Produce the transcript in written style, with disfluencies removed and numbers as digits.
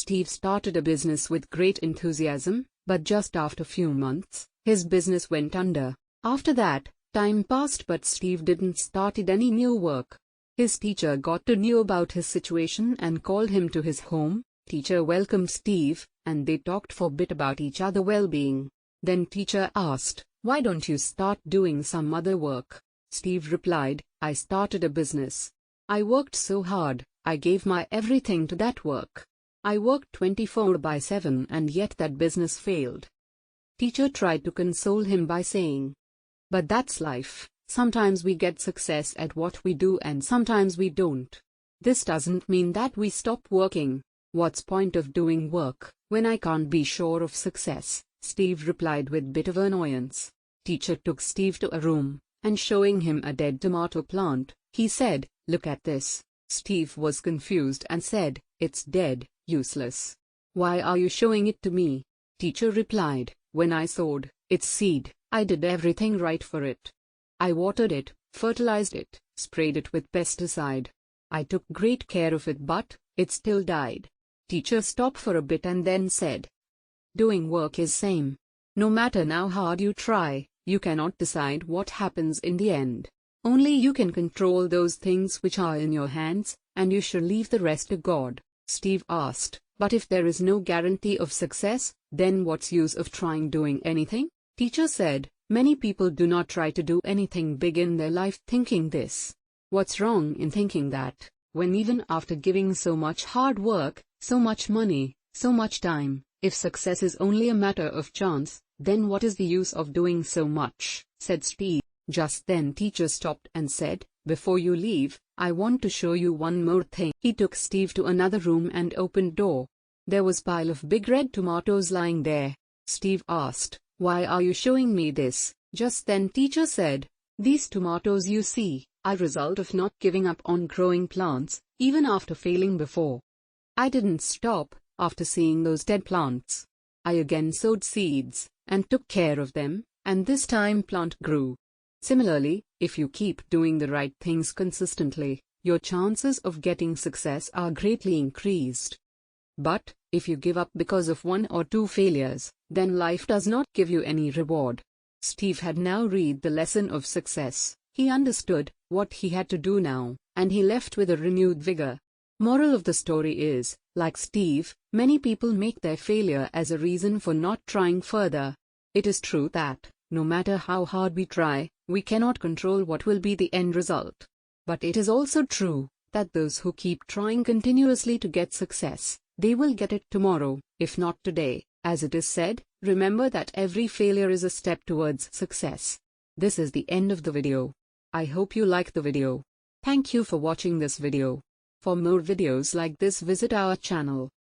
Steve started a business with great enthusiasm, but just after few months, his business went under. After that, time passed but Steve didn't started any new work. His teacher got to know about his situation and called him to his home. Teacher welcomed Steve, and they talked for a bit about each other's well-being. Then teacher asked, "Why don't you start doing some other work?" Steve replied, "I started a business. I worked so hard, I gave my everything to that work. I worked 24/7 and yet that business failed." Teacher tried to console him by saying, "But that's life. Sometimes we get success at what we do and sometimes we don't. This doesn't mean that we stop working. What's point of doing work when I can't be sure of success?" Steve replied with bit of annoyance. Teacher took Steve to a room, and showing him a dead tomato plant, he said, "Look at this." Steve was confused and said, "It's dead, useless. Why are you showing it to me?" Teacher replied, "When I sowed its seed, I did everything right for it. I watered it, fertilized it, sprayed it with pesticide. I took great care of it, but it still died." Teacher stopped for a bit and then said, "Doing work is same. No matter how hard you try, you cannot decide what happens in the end. Only you can control those things which are in your hands, and you should leave the rest to God." Steve asked, "But if there is no guarantee of success, then what's use of trying doing anything?" Teacher said, "Many people do not try to do anything big in their life thinking this. What's wrong in thinking that, when even after giving so much hard work, so much money, so much time, if success is only a matter of chance, then what is the use of doing so much?" said Steve. Just then teacher stopped and said, "Before you leave, I want to show you one more thing." He took Steve to another room and opened door. There was pile of big red tomatoes lying there. Steve asked, "Why are you showing me this?" Just then teacher said, "These tomatoes you see are result of not giving up on growing plants, even after failing before. I didn't stop after seeing those dead plants. I again sowed seeds and took care of them, and this time plant grew. Similarly, if you keep doing the right things consistently, your chances of getting success are greatly increased. But if you give up because of one or two failures, then life does not give you any reward." Steve had now read the lesson of success. He understood what he had to do now, and he left with a renewed vigor. Moral of the story is, like Steve, many people make their failure as a reason for not trying further. It is true that, no matter how hard we try, we cannot control what will be the end result. But it is also true that those who keep trying continuously to get success, they will get it tomorrow, if not today. As it is said, remember that every failure is a step towards success. This is the end of the video. I hope you like the video. Thank you for watching this video. For more videos like this, visit our channel.